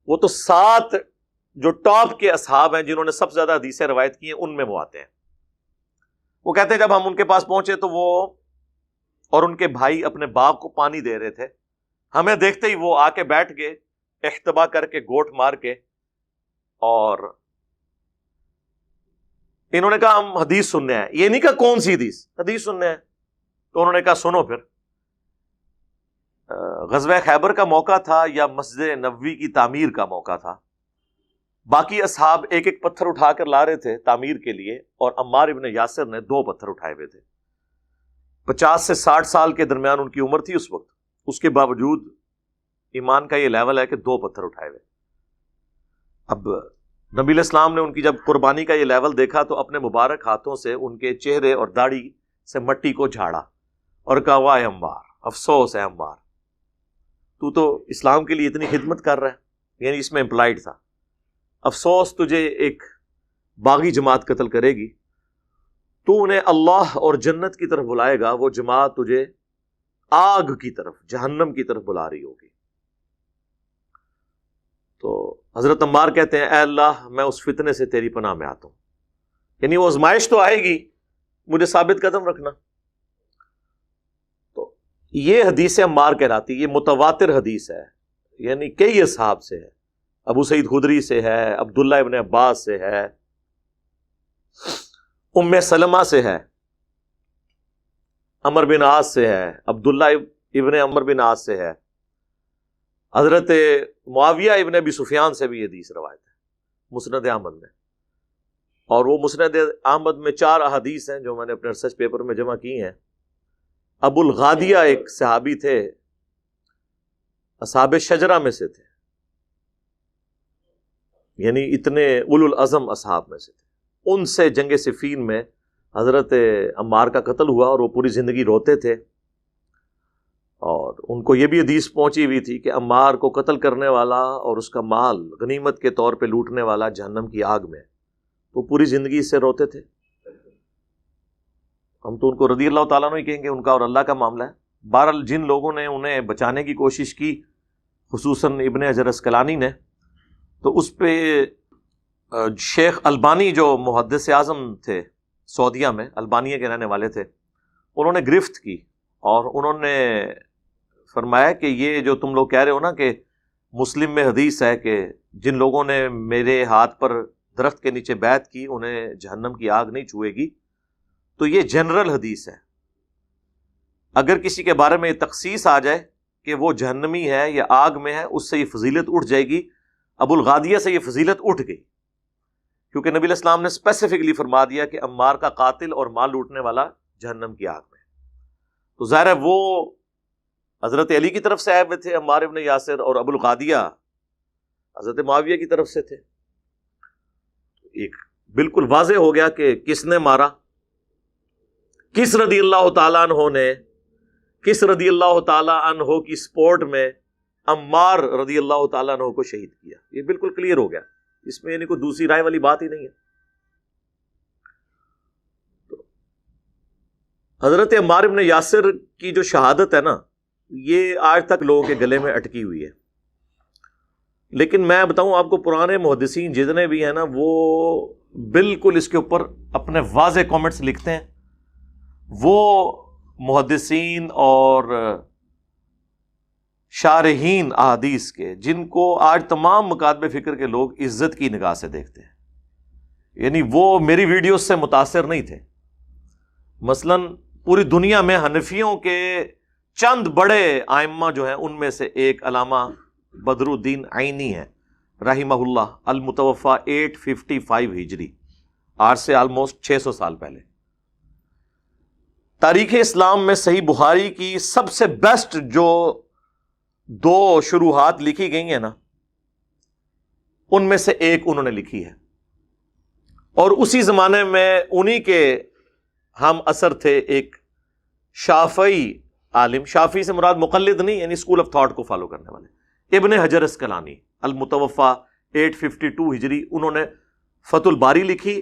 وہ تو 7 جو ٹاپ کے اصحاب ہیں جنہوں نے سب سے زیادہ حدیثیں روایت کی ہیں ان میں وہ آتے ہیں۔ وہ کہتے ہیں جب ہم ان کے پاس پہنچے تو وہ اور ان کے بھائی اپنے باغ کو پانی دے رہے تھے، ہمیں دیکھتے ہی وہ آ کے بیٹھ گئے، احتبا کر کے گوٹ مار کے، اور انہوں نے کہا ہم حدیث سننے ہیں۔ یہ نہیں کہا کون سی حدیث سننے ہیں، تو انہوں نے کہا سنو پھر۔ غزوہ خیبر کا موقع تھا یا مسجد نبوی کی تعمیر کا موقع تھا، باقی اصحاب ایک ایک پتھر اٹھا کر لا رہے تھے تعمیر کے لیے، اور عمار ابن یاسر نے 2 پتھر اٹھائے ہوئے تھے۔ 50 سے 60 سال کے درمیان ان کی عمر تھی اس وقت، اس کے باوجود ایمان کا یہ لیول ہے کہ 2 پتھر اٹھائے ہوئے۔ اب نبی علیہ السلام نے ان کی جب قربانی کا یہ لیول دیکھا تو اپنے مبارک ہاتھوں سے ان کے چہرے اور داڑھی سے مٹی کو جھاڑا اور کہا واہ عمار، افسوس ہے عمار، تو اسلام کے لیے اتنی خدمت کر رہا ہے، یعنی اس میں امپلائڈ تھا، افسوس تجھے ایک باغی جماعت قتل کرے گی، تو انہیں اللہ اور جنت کی طرف بلائے گا، وہ جماعت تجھے آگ کی طرف، جہنم کی طرف بلا رہی ہوگی۔ تو حضرت عمار کہتے ہیں اے اللہ میں اس فتنے سے تیری پناہ میں آتا ہوں، یعنی وہ آزمائش تو آئے گی، مجھے ثابت قدم رکھنا۔ تو یہ حدیث عمار کہلاتی، یہ متواتر حدیث ہے، یعنی کئی اصحاب سے ہے، ابو سعید خدری سے ہے، عبداللہ ابن عباس سے ہے، ام سلمہ سے ہے، عمر بن عاص سے ہے، عبداللہ ابن عمر بن عاص سے ہے، حضرت معاویہ ابن ابی سفیان سے بھی یہ حدیث روایت ہے مسند احمد میں، اور وہ مسند احمد میں 4 احادیث ہیں جو میں نے اپنے ریسرچ پیپر میں جمع کی ہیں۔ ابو الغادیہ ایک صحابی تھے، اصحاب شجرہ میں سے تھے، یعنی اتنے اولو العزم اصحاب میں سے تھے، ان سے جنگ صفین میں حضرت عمار کا قتل ہوا اور وہ پوری زندگی روتے تھے، اور ان کو یہ بھی حدیث پہنچی ہوئی تھی کہ عمار کو قتل کرنے والا اور اس کا مال غنیمت کے طور پہ لوٹنے والا جہنم کی آگ میں، وہ پوری زندگی اس سے روتے تھے۔ ہم تو ان کو رضی اللہ تعالیٰ عنہ ہی کہیں گے، ان کا اور اللہ کا معاملہ ہے۔ بہرحال جن لوگوں نے انہیں بچانے کی کوشش کی، خصوصاً ابن حجر اسقلانی نے، تو اس پہ شیخ البانی جو محدث اعظم تھے سعودیہ میں، البانیہ کے رہنے والے تھے، انہوں نے گرفت کی اور انہوں نے فرمایا کہ یہ جو تم لوگ کہہ رہے ہو نا کہ مسلم میں حدیث ہے کہ جن لوگوں نے میرے ہاتھ پر درخت کے نیچے بیعت کی انہیں جہنم کی آگ نہیں چھوئے گی، تو یہ جنرل حدیث ہے، اگر کسی کے بارے میں یہ تخصیص آ جائے کہ وہ جہنمی ہے یا آگ میں ہے، اس سے یہ فضیلت اٹھ جائے گی۔ ابو الغادیہ سے یہ فضیلت اٹھ گئی، کیونکہ نبی علیہ السلام نے اسپیسیفکلی فرما دیا کہ عمار کا قاتل اور مال لوٹنے والا جہنم کی آگ میں۔ تو ظاہر ہے وہ حضرت علی کی طرف سے آئے ہوئے تھے عمار ابن یاسر، اور ابو الغادیہ حضرت معاویہ کی طرف سے تھے۔ ایک بالکل واضح ہو گیا کہ کس نے مارا، کس رضی اللہ تعالیٰ عنہ نے کس رضی اللہ تعالی عنہ کی سپورٹ میں عمار رضی اللہ تعالیٰ عنہ کو شہید کیا. یہ بالکل کلیئر ہو گیا, اس میں یعنی کوئی دوسری رائے والی بات ہی نہیں ہے. تو حضرت عمار بن یاسر کی جو شہادت ہے نا, یہ آج تک لوگوں کے گلے میں اٹکی ہوئی ہے. لیکن میں بتاؤں آپ کو, پرانے محدثین جتنے بھی ہیں نا, وہ بالکل اس کے اوپر اپنے واضح کامنٹس لکھتے ہیں. وہ محدثین اور شارحین احادیث کے جن کو آج تمام مکاتب فکر کے لوگ عزت کی نگاہ سے دیکھتے ہیں, یعنی وہ میری ویڈیوز سے متاثر نہیں تھے. مثلاً پوری دنیا میں حنفیوں کے چند بڑے ائمہ جو ہیں, ان میں سے ایک علامہ بدر الدین عینی ہے رحمہ اللہ, المتوفا 855 ہجری, آج سے آلموسٹ 600 سال پہلے. تاریخ اسلام میں صحیح بخاری کی سب سے بیسٹ جو 2 شروحات لکھی گئی ہیں نا, ان میں سے ایک انہوں نے لکھی ہے. اور اسی زمانے میں انہی کے ہم اثر تھے ایک شافعی عالم, شافعی سے مراد مقلد نہیں, یعنی اسکول آف تھاٹ کو فالو کرنے والے, ابن حجر اسقلانی المتوفا 852 ہجری. انہوں نے فتح الباری لکھی,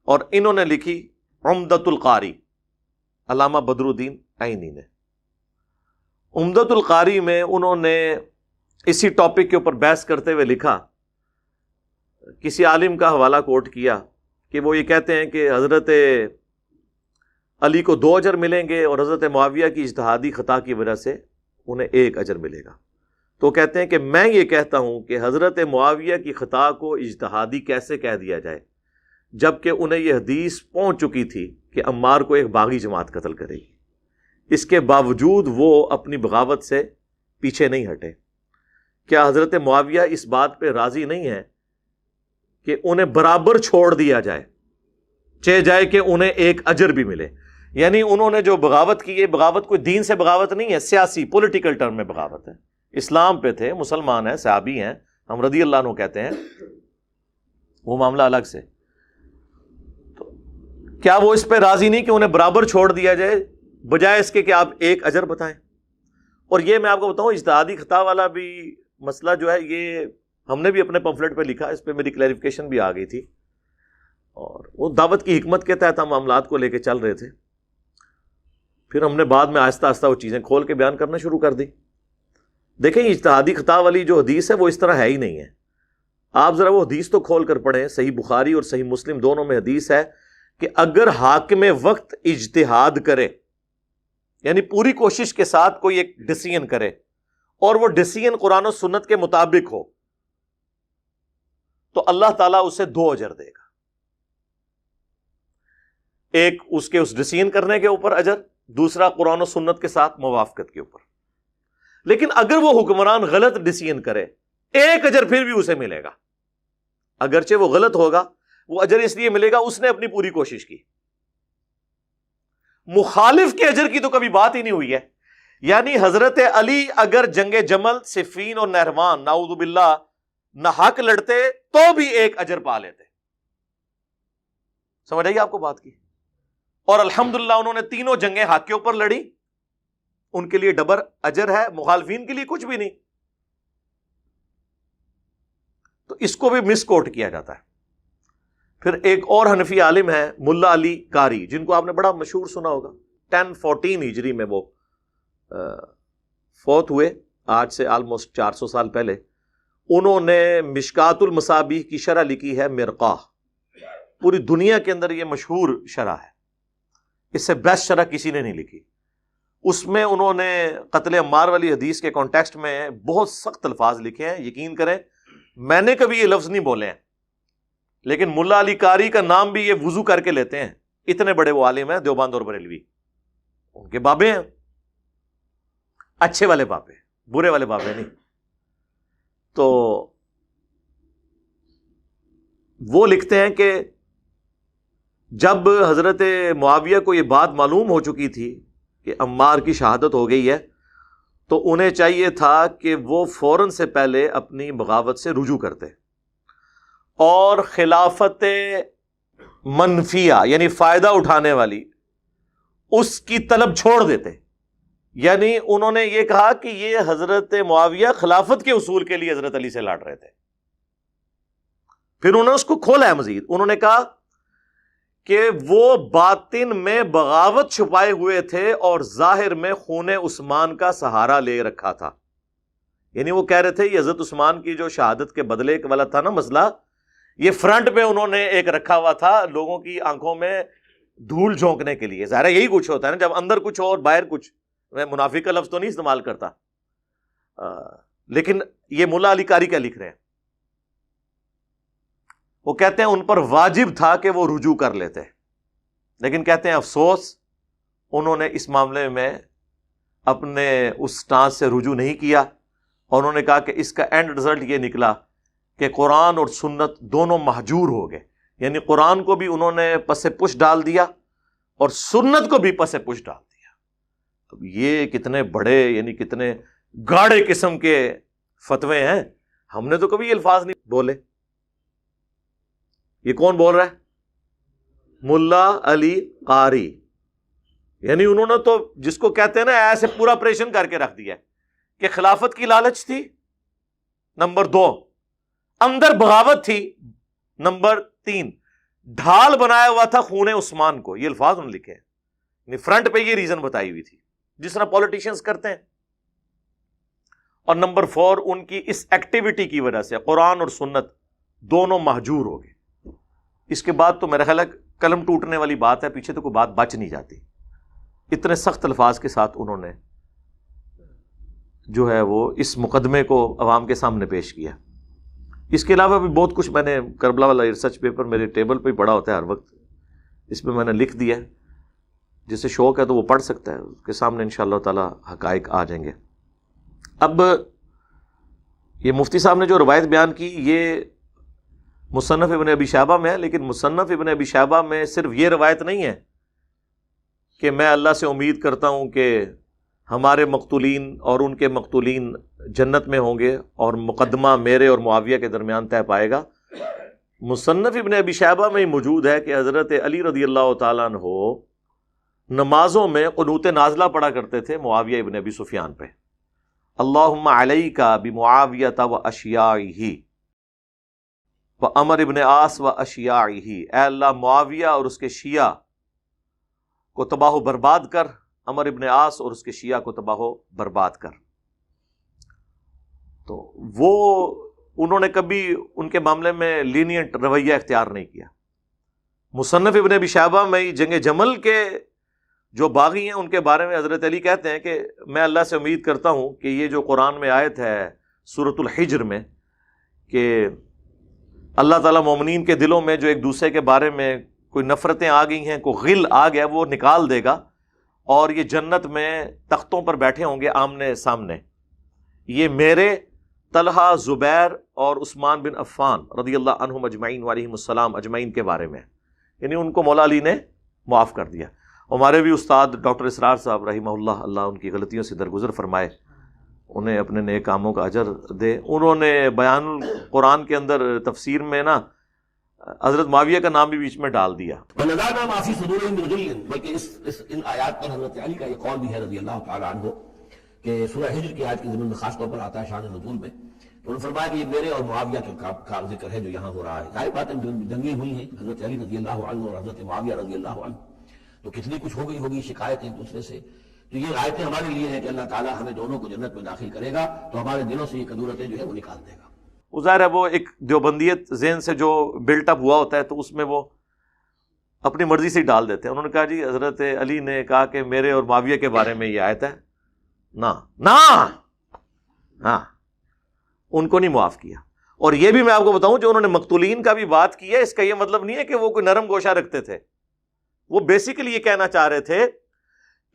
اور انہوں نے لکھی عمدۃ القاری, علامہ بدر الدین عینی نے. عمدۃ القاری میں انہوں نے اسی ٹاپک کے اوپر بحث کرتے ہوئے لکھا, کسی عالم کا حوالہ کوٹ کیا کہ وہ یہ کہتے ہیں کہ حضرت علی کو 2 اجر ملیں گے, اور حضرت معاویہ کی اجتہادی خطا کی وجہ سے انہیں 1 اجر ملے گا. تو کہتے ہیں کہ میں یہ کہتا ہوں کہ حضرت معاویہ کی خطا کو اجتہادی کیسے کہہ دیا جائے, جبکہ انہیں یہ حدیث پہنچ چکی تھی کہ عمار کو ایک باغی جماعت قتل کرے گی. اس کے باوجود وہ اپنی بغاوت سے پیچھے نہیں ہٹے. کیا حضرت معاویہ اس بات پہ راضی نہیں ہے کہ انہیں برابر چھوڑ دیا جائے, چاہے جائے کہ انہیں 1 اجر بھی ملے؟ یعنی انہوں نے جو بغاوت کی ہے, بغاوت کوئی دین سے بغاوت نہیں ہے, سیاسی پولیٹیکل ٹرم میں بغاوت ہے. اسلام پہ تھے, مسلمان ہیں, صحابی ہیں, ہم رضی اللہ عنہ کہتے ہیں, وہ معاملہ الگ سے. تو کیا وہ اس پہ راضی نہیں کہ انہیں برابر چھوڑ دیا جائے, بجائے اس کے کہ آپ 1 اجر بتائیں؟ اور یہ میں آپ کو بتاؤں, اجتہادی خطا والا بھی مسئلہ جو ہے, یہ ہم نے بھی اپنے پمفلٹ پہ لکھا, اس پہ میری کلیریفیکیشن بھی آ گئی تھی, اور وہ دعوت کی حکمت کے تحت ہم معاملات کو لے کے چل رہے تھے. پھر ہم نے بعد میں آہستہ آہستہ وہ چیزیں کھول کے بیان کرنا شروع کر دی. دیکھیں, اجتہادی خطا والی جو حدیث ہے وہ اس طرح ہے ہی نہیں ہے. آپ ذرا وہ حدیث تو کھول کر پڑھیں, صحیح بخاری اور صحیح مسلم دونوں میں حدیث ہے کہ اگر حاکم وقت اجتہاد کرے, یعنی پوری کوشش کے ساتھ کوئی ایک ڈیسیژن کرے, اور وہ ڈیسیژن قرآن و سنت کے مطابق ہو, تو اللہ تعالیٰ اسے 2 اجر دے گا. ایک اس کے اس ڈیسیژن کرنے کے اوپر اجر, دوسرا قرآن و سنت کے ساتھ موافقت کے اوپر. لیکن اگر وہ حکمران غلط ڈیسیژن کرے, 1 اجر پھر بھی اسے ملے گا, اگرچہ وہ غلط ہوگا. وہ اجر اس لیے ملے گا اس نے اپنی پوری کوشش کی. مخالف کے اجر کی تو کبھی بات ہی نہیں ہوئی ہے. یعنی حضرت علی اگر جنگ جمل, صفین اور نہروان نعوذ باللہ نہ حق لڑتے تو بھی 1 اجر پا لیتے. سمجھ آئیے آپ کو بات کی؟ اور الحمدللہ انہوں نے تینوں جنگیں حق کے اوپر لڑی, ان کے لیے ڈبل اجر ہے, مخالفین کے لیے کچھ بھی نہیں. تو اس کو بھی مس کوٹ کیا جاتا ہے. پھر ایک اور حنفی عالم ہے ملا علی قاری, جن کو آپ نے بڑا مشہور سنا ہوگا. 1014 ہجری میں وہ فوت ہوئے, آج سے آلموسٹ 400 سال پہلے. انہوں نے مشکات المصابیح کی شرح لکھی ہے, مرقاہ. پوری دنیا کے اندر یہ مشہور شرح ہے, اس سے بیسٹ شرح کسی نے نہیں لکھی. اس میں انہوں نے قتل عمار والی حدیث کے کانٹیکسٹ میں بہت سخت الفاظ لکھے ہیں. یقین کریں میں نے کبھی یہ لفظ نہیں بولے ہیں, لیکن ملا علی قاری کا نام بھی یہ وضو کر کے لیتے ہیں. اتنے بڑے وہ عالم ہیں, دیوبند اور بریلوی. ان کے بابے ہیں, اچھے والے بابے, برے والے بابے نہیں. تو وہ لکھتے ہیں کہ جب حضرت معاویہ کو یہ بات معلوم ہو چکی تھی کہ عمار کی شہادت ہو گئی ہے, تو انہیں چاہیے تھا کہ وہ فوراً سے پہلے اپنی بغاوت سے رجوع کرتے اور خلافت منفیہ یعنی فائدہ اٹھانے والی اس کی طلب چھوڑ دیتے. یعنی انہوں نے یہ کہا کہ یہ حضرت معاویہ خلافت کے اصول کے لیے حضرت علی سے لڑ رہے تھے. پھر انہوں نے اس کو کھولا ہے مزید. انہوں نے کہا کہ وہ باطن میں بغاوت چھپائے ہوئے تھے اور ظاہر میں خون عثمان کا سہارا لے رکھا تھا. یعنی وہ کہہ رہے تھے یہ حضرت عثمان کی جو شہادت کے بدلے والا تھا نا مسئلہ، یہ فرنٹ پہ انہوں نے ایک رکھا ہوا تھا لوگوں کی آنکھوں میں دھول جھونکنے کے لیے. ظاہر یہی کچھ ہوتا ہے نا، جب اندر کچھ اور باہر کچھ. میں منافق کا لفظ تو نہیں استعمال کرتا، لیکن یہ ملا علی قاری کیا لکھ رہے ہیں. وہ کہتے ہیں ان پر واجب تھا کہ وہ رجوع کر لیتے، لیکن کہتے ہیں افسوس انہوں نے اس معاملے میں اپنے اس سٹانس سے رجوع نہیں کیا، اور انہوں نے کہا کہ اس کا اینڈ رزلٹ یہ نکلا کہ قرآن اور سنت دونوں مہجور ہو گئے. یعنی قرآن کو بھی انہوں نے پس پش ڈال دیا اور سنت کو بھی پس پش ڈال دیا. اب یہ کتنے بڑے، یعنی کتنے گاڑے قسم کے فتوے ہیں. ہم نے تو کبھی یہ الفاظ نہیں بولے. یہ کون بول رہا ہے؟ ملا علی قاری. یعنی انہوں نے تو جس کو کہتے ہیں نا ایسے پورا آپریشن کر کے رکھ دیا کہ خلافت کی لالچ تھی، نمبر 2 اندر بغاوت تھی، نمبر 3 ڈھال بنایا ہوا تھا خون عثمان کو. یہ الفاظ انہوں نے لکھے ہیں. یعنی فرنٹ پہ یہ ریزن بتائی ہوئی تھی جس طرح پولیٹیشینز کرتے ہیں. اور نمبر 4 ان کی اس ایکٹیویٹی کی وجہ سے قرآن اور سنت دونوں مہجور ہو گئے. اس کے بعد تو میرا خیال ہے قلم ٹوٹنے والی بات ہے، پیچھے تو کوئی بات بچ نہیں جاتی. اتنے سخت الفاظ کے ساتھ انہوں نے جو ہے وہ اس مقدمے کو عوام کے سامنے پیش کیا. اس کے علاوہ بھی بہت کچھ میں نے کربلا والا ریسرچ پیپر میرے ٹیبل پہ ہی پڑھا ہوتا ہے ہر وقت. اس پہ میں نے لکھ دیا ہے، جسے شوق ہے تو وہ پڑھ سکتا ہے. اس کے سامنے انشاءاللہ تعالی حقائق آ جائیں گے. اب یہ مفتی صاحب نے جو روایت بیان کی یہ مصنف ابن ابی شیبہ میں ہے، لیکن مصنف ابن ابی شیبہ میں صرف یہ روایت نہیں ہے کہ میں اللہ سے امید کرتا ہوں کہ ہمارے مقتولین اور ان کے مقتولین جنت میں ہوں گے اور مقدمہ میرے اور معاویہ کے درمیان طے پائے گا. مصنف ابن ابی شیبہ میں ہی موجود ہے کہ حضرت علی رضی اللہ تعالیٰ عنہ نمازوں میں قنوت نازلہ پڑھا کرتے تھے معاویہ ابن ابی سفیان پہ. اللہم علیک بمعاویۃ و اشیاعہ و عمر ابن عاص و اشیاعہ. اے اللہ معاویہ اور اس کے شیعہ کو تباہ و برباد کر، عمر ابن عاص اور اس کے شیعہ کو تباہ و برباد کر. تو وہ انہوں نے کبھی ان کے معاملے میں لینینٹ رویہ اختیار نہیں کیا. مصنف ابن ابی شیبہ میں جنگ جمل کے جو باغی ہیں ان کے بارے میں حضرت علی کہتے ہیں کہ میں اللہ سے امید کرتا ہوں کہ یہ جو قرآن میں آیت ہے سورۃ الحجر میں کہ اللہ تعالیٰ مومنین کے دلوں میں جو ایک دوسرے کے بارے میں کوئی نفرتیں آ گئی ہیں، کوئی غل آ گیا، وہ نکال دے گا اور یہ جنت میں تختوں پر بیٹھے ہوں گے آمنے سامنے. یہ میرے، طلحہ، زبیر اور عثمان بن عفان رضی اللہ عنہم اجمعین وعلیہم السلام اجمعین کے بارے میں. یعنی ان کو مولا علی نے معاف کر دیا. ہمارے بھی استاد ڈاکٹر اسرار صاحب رحمہ اللہ، اللہ ان کی غلطیوں سے درگزر فرمائے، انہیں اپنے نیک کاموں کا اجر دے. انہوں نے بیان القرآن کے اندر تفسیر میں نا حضرت معاویہ کا نام بھی بیچ میں ڈال دیا. وَنَزَعْنَا مَا فِي صُدُورِهِم مِّن غِلٍّ، بلکہ ان آیات پر حضرت علی کا یہ قول بھی ہے رضی اللہ تعالیٰ عنہ کہ سورہ ہجر کی آیت کی ضمن میں خاص طور پر آتا ہے شان نزول میں. تو انہوں نے فرمایا کہ یہ میرے اور معاویہ کا ذکر ہے جو یہاں ہو رہا ہے. ظاہر بات ہے جنگیں ہوئی ہیں حضرت علی رضی اللہ عنہ اور حضرت معاویہ رضی اللہ عنہ، تو کتنی کچھ ہو گئی ہوگی شکایت ایک دوسرے سے. تو یہ آیتیں ہمارے لیے ہیں کہ اللہ تعالیٰ ہمیں دونوں کو جنت میں داخل کرے گا تو ہمارے دلوں سے یہ کدورتیں جو ہے وہ نکال دے گا. وہ ظاہر ہے وہ ایک دیوبندیت ذہن سے جو بلٹ اپ ہوا ہوتا ہے تو اس میں وہ اپنی مرضی سے ہی ڈال دیتے ہیں. انہوں نے کہا جی حضرت علی نے کہا کہ میرے اور معاویہ کے بارے میں یہ آیت ہے، نہ ہاں ان کو نہیں معاف کیا. اور یہ بھی میں آپ کو بتاؤں جو انہوں نے مقتولین کا بھی بات کی ہے، اس کا یہ مطلب نہیں ہے کہ وہ کوئی نرم گوشہ رکھتے تھے. وہ بیسیکلی یہ کہنا چاہ رہے تھے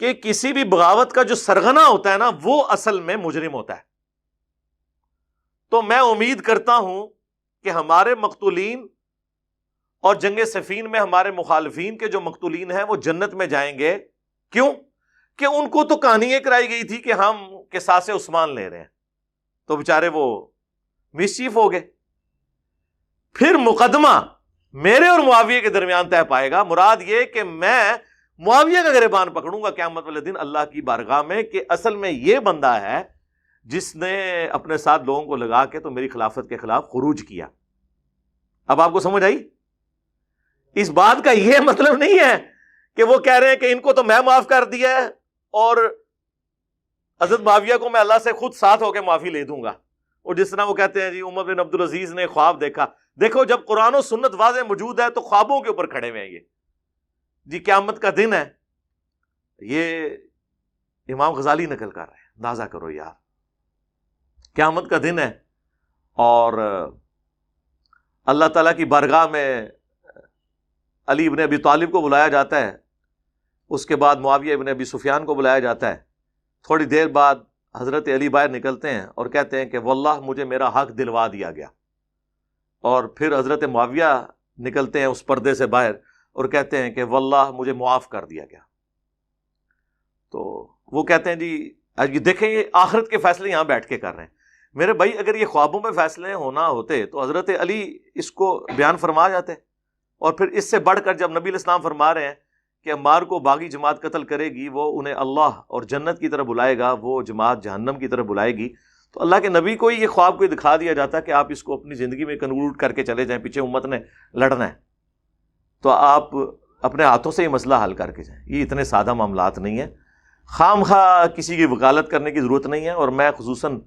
کہ کسی بھی بغاوت کا جو سرغنہ ہوتا ہے نا وہ اصل میں مجرم ہوتا ہے. تو میں امید کرتا ہوں کہ ہمارے مقتولین اور جنگ صفین میں ہمارے مخالفین کے جو مقتولین ہیں وہ جنت میں جائیں گے. کیوں؟ کہ ان کو تو کہانی یہ کرائی گئی تھی کہ ہم قصاص عثمان لے رہے ہیں، تو بیچارے وہ مسچیف ہو گئے. پھر مقدمہ میرے اور معاویہ کے درمیان طے پائے گا. مراد یہ کہ میں معاویہ کا گریبان پکڑوں گا قیامت والے دن اللہ کی بارگاہ میں کہ اصل میں یہ بندہ ہے جس نے اپنے ساتھ لوگوں کو لگا کے تو میری خلافت کے خلاف خروج کیا. اب آپ کو سمجھ آئی؟ اس بات کا یہ مطلب نہیں ہے کہ وہ کہہ رہے ہیں کہ ان کو تو میں معاف کر دیا ہے اور حضرت معاویہ کو میں اللہ سے خود ساتھ ہو کے معافی لے دوں گا. اور جس طرح وہ کہتے ہیں جی عمر بن عبدالعزیز نے خواب دیکھا. دیکھو جب قرآن و سنت واضح موجود ہے تو خوابوں کے اوپر کھڑے ہوئے ہیں. یہ جی قیامت کا دن ہے، یہ امام غزالی نقل کر رہے ہیں. اندازہ کرو یار، قیامت کا دن ہے اور اللہ تعالیٰ کی بارگاہ میں علی ابن ابی طالب کو بلایا جاتا ہے، اس کے بعد معاویہ ابن ابی سفیان کو بلایا جاتا ہے. تھوڑی دیر بعد حضرت علی باہر نکلتے ہیں اور کہتے ہیں کہ واللہ مجھے میرا حق دلوا دیا گیا. اور پھر حضرت معاویہ نکلتے ہیں اس پردے سے باہر اور کہتے ہیں کہ واللہ مجھے معاف کر دیا گیا. تو وہ کہتے ہیں جی دیکھیں یہ آخرت کے فیصلے یہاں بیٹھ کے کر رہے ہیں. میرے بھائی اگر یہ خوابوں میں فیصلے ہونا ہوتے تو حضرت علی اس کو بیان فرما جاتے. اور پھر اس سے بڑھ کر جب نبی علیہ السلام فرما رہے ہیں کہ عمار کو باغی جماعت قتل کرے گی، وہ انہیں اللہ اور جنت کی طرف بلائے گا، وہ جماعت جہنم کی طرف بلائے گی، تو اللہ کے نبی کو یہ خواب کو دکھا دیا جاتا کہ آپ اس کو اپنی زندگی میں کنکلوڈ کر کے چلے جائیں، پیچھے امت نے لڑنا ہے تو آپ اپنے ہاتھوں سے یہ مسئلہ حل کر کے جائیں. یہ اتنے سادہ معاملات نہیں ہیں. خام خواہ کسی کی وکالت کرنے کی ضرورت نہیں ہے. اور میں خصوصاً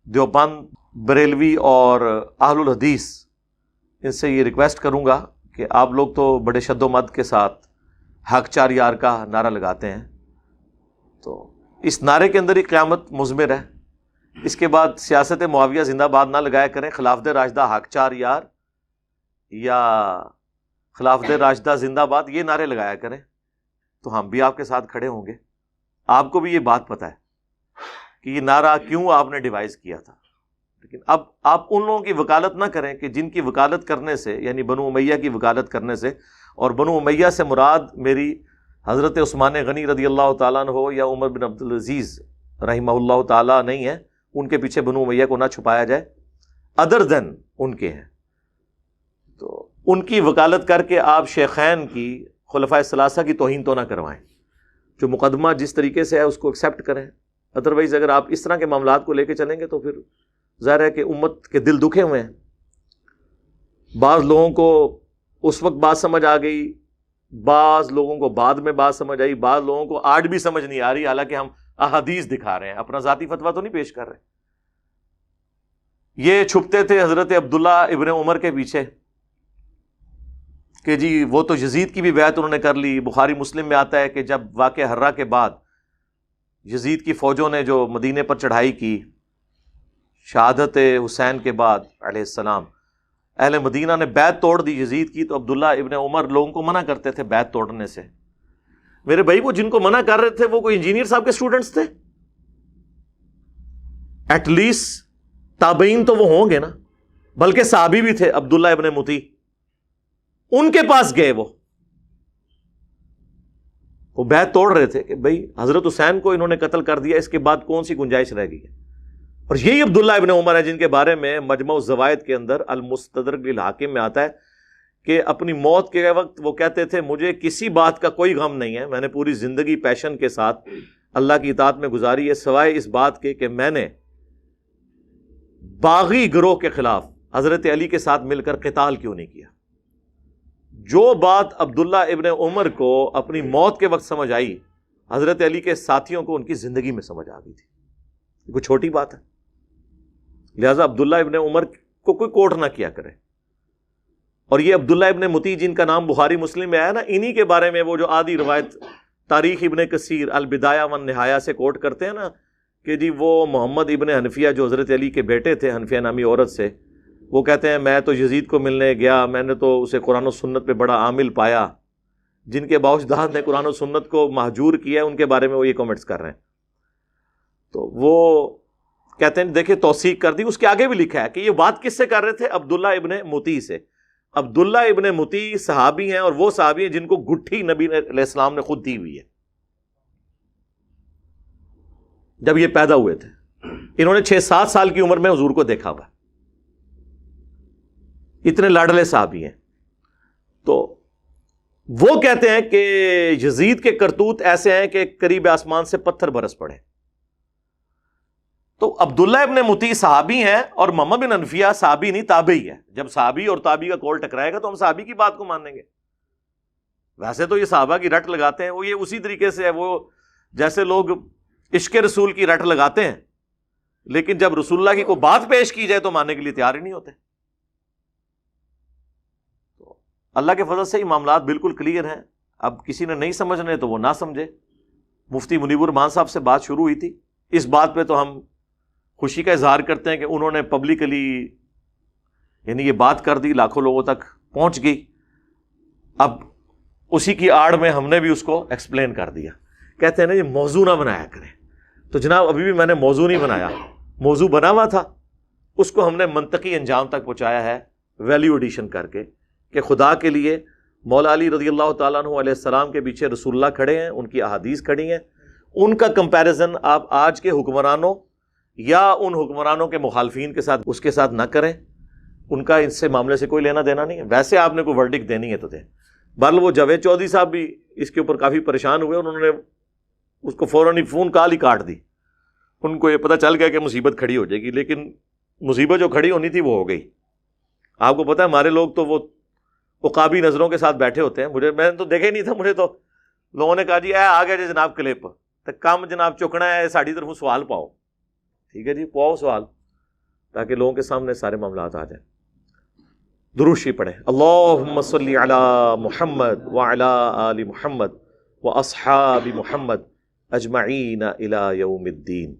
دیوبند، بریلوی اور اہل الحدیث ان سے یہ ریکویسٹ کروں گا کہ آپ لوگ تو بڑے شد و مد کے ساتھ حق چار یار کا نعرہ لگاتے ہیں، تو اس نعرے کے اندر ہی قیامت مضمر ہے. اس کے بعد سیاست معاویہ زندہ باد نہ لگایا کریں، خلافت راشدہ حق چار یار یا خلافت راشدہ زندہ باد یہ نعرے لگایا کریں تو ہم بھی آپ کے ساتھ کھڑے ہوں گے. آپ کو بھی یہ بات پتہ ہے کہ یہ نعرہ کیوں آپ نے ڈیوائز کیا تھا. لیکن اب آپ ان لوگوں کی وکالت نہ کریں کہ جن کی وکالت کرنے سے، یعنی بنو امیہ کی وکالت کرنے سے، اور بنو امیہ سے مراد میری حضرت عثمان غنی رضی اللہ تعالیٰ عنہ ہو یا عمر بن عبدالعزیز رحمہ اللہ تعالیٰ نہیں ہے. ان کے پیچھے بنو امیہ کو نہ چھپایا جائے، ادر دین ان کے ہیں. تو ان کی وکالت کر کے آپ شیخین کی، خلفائے ثلاثہ کی توہین تو نہ کروائیں. جو مقدمہ جس طریقے سے ہے اس کو ایکسیپٹ کریں. ادروائز اگر آپ اس طرح کے معاملات کو لے کے چلیں گے تو پھر ظاہر ہے کہ امت کے دل دکھے ہوئے ہیں. بعض لوگوں کو اس وقت بات سمجھ آ گئی، بعض لوگوں کو بعد میں بات سمجھ آئی، بعض لوگوں کو آج بھی سمجھ نہیں آ رہی، حالانکہ ہم احادیث دکھا رہے ہیں، اپنا ذاتی فتویٰ تو نہیں پیش کر رہے. یہ چھپتے تھے حضرت عبداللہ ابن عمر کے پیچھے کہ جی وہ تو یزید کی بھی بیعت انہوں نے کر لی. بخاری مسلم میں آتا ہے کہ جب واقعہ ہرہ کے بعد یزید کی فوجوں نے جو مدینے پر چڑھائی کی شہادت حسین کے بعد علیہ السلام، اہل مدینہ نے بیعت توڑ دی یزید کی، تو عبداللہ ابن عمر لوگوں کو منع کرتے تھے بیعت توڑنے سے. میرے بھائی وہ جن کو منع کر رہے تھے وہ کوئی انجینئر صاحب کے اسٹوڈنٹس تھے؟ ایٹ لیسٹ تابعین تو وہ ہوں گے نا، بلکہ صحابی بھی تھے. عبداللہ ابن متی ان کے پاس گئے، وہ بیعت توڑ رہے تھے کہ بھائی حضرت حسین کو انہوں نے قتل کر دیا، اس کے بعد کون سی گنجائش رہ گئی ہے. اور یہی عبداللہ ابن عمر ہے جن کے بارے میں مجمع الزوائد کے اندر المستدرک للحاکم میں آتا ہے کہ اپنی موت کے وقت وہ کہتے تھے مجھے کسی بات کا کوئی غم نہیں ہے، میں نے پوری زندگی پیشن کے ساتھ اللہ کی اطاعت میں گزاری ہے، سوائے اس بات کے کہ میں نے باغی گروہ کے خلاف حضرت علی کے ساتھ مل کر قتال کیوں نہیں کیا. جو بات عبداللہ ابن عمر کو اپنی موت کے وقت سمجھ آئی، حضرت علی کے ساتھیوں کو ان کی زندگی میں سمجھ آ گئی تھی. یہ کوئی چھوٹی بات ہے. لہٰذا عبداللہ ابن عمر کو کوئی کوٹ نہ کیا کرے. اور یہ عبداللہ ابن متی جن کا نام بخاری مسلم میں آیا نا، انہی کے بارے میں وہ جو آدھی روایت تاریخ ابن کثیر البدایہ والنہایہ سے کوٹ کرتے ہیں نا کہ جی وہ محمد ابن حنفیہ جو حضرت علی کے بیٹے تھے، حنفیہ نامی عورت سے، وہ کہتے ہیں میں تو یزید کو ملنے گیا، میں نے تو اسے قرآن و سنت پہ بڑا عامل پایا. جن کے باوجداد نے قرآن و سنت کو مہجور کیا ہے ان کے بارے میں وہ یہ کمنٹس کر رہے ہیں. تو وہ کہتے ہیں دیکھیں توثیق کر دی. اس کے آگے بھی لکھا ہے کہ یہ بات کس سے کر رہے تھے؟ عبداللہ ابن متی سے. عبداللہ ابن متی صحابی ہیں، اور وہ صحابی ہیں جن کو گٹھی نبی علیہ السلام نے خود دی ہوئی ہے جب یہ پیدا ہوئے تھے. انہوں نے 6-7 سال کی عمر میں حضور کو دیکھا ہوا. اتنے لاڈلے صحابی ہیں. تو وہ کہتے ہیں کہ یزید کے کرتوت ایسے ہیں کہ قریب آسمان سے پتھر برس پڑے. تو عبداللہ ابن مطیع صحابی ہیں اور محمد بن انفیہ صحابی نہیں تابعی ہے. جب صحابی اور تابعی کا کول ٹکرائے گا تو ہم صحابی کی بات کو مانیں گے. ویسے تو یہ صحابہ کی رٹ لگاتے ہیں, وہ یہ اسی طریقے سے ہے, وہ جیسے لوگ عشق رسول کی رٹ لگاتے ہیں, لیکن جب رسول اللہ کی کوئی بات پیش کی جائے تو ماننے کے لیے تیار ہی نہیں ہوتے. تو اللہ کے فضل سے یہ معاملات بالکل کلیئر ہیں. اب کسی نے نہیں سمجھنے تو وہ نہ سمجھے. مفتی منیب الرحمان صاحب سے بات شروع ہوئی تھی, اس بات پہ تو ہم خوشی کا اظہار کرتے ہیں کہ انہوں نے پبلکلی یعنی یہ بات کر دی, لاکھوں لوگوں تک پہنچ گئی. اب اسی کی آڑ میں ہم نے بھی اس کو ایکسپلین کر دیا. کہتے ہیں نا یہ موضوع نہ بنایا کریں, تو جناب ابھی بھی میں نے موضوع نہیں بنایا, موضوع بنا ہوا تھا, اس کو ہم نے منطقی انجام تک پہنچایا ہے ویلیو ایڈیشن کر کے کہ خدا کے لیے مولا علی رضی اللہ تعالیٰ عنہ علیہ السلام کے پیچھے رسول اللہ کھڑے ہیں, ان کی احادیث کھڑی ہیں, ان کا کمپیریزن آپ آج کے حکمرانوں یا ان حکمرانوں کے مخالفین کے ساتھ اس کے ساتھ نہ کریں. ان کا اس سے معاملے سے کوئی لینا دینا نہیں ہے. ویسے آپ نے کوئی ورڈکٹ دینی ہے تو دیں. بہرحال وہ جاوید چودھری صاحب بھی اس کے اوپر کافی پریشان ہوئے, انہوں نے اس کو فوراً فون کال ہی کاٹ دی. ان کو یہ پتہ چل گیا کہ مصیبت کھڑی ہو جائے گی, لیکن مصیبت جو کھڑی ہونی تھی وہ ہو گئی. آپ کو پتہ ہے ہمارے لوگ تو وہ عقابی نظروں کے ساتھ بیٹھے ہوتے ہیں. میں نے تو دیکھا ہی نہیں تھا, مجھے تو لوگوں نے کہا جی آ گیا جی جناب کلپ, تو کم جناب چکنا ہے ساڑی طرف سوال پاؤ. ٹھیک ہے جی, پاؤ سوال, تاکہ لوگوں کے سامنے سارے معاملات آ جائیں. درود شریف پڑھیں. اللہم صلی علی محمد وعلی آل محمد واصحاب محمد اجمعین الی یوم الدین.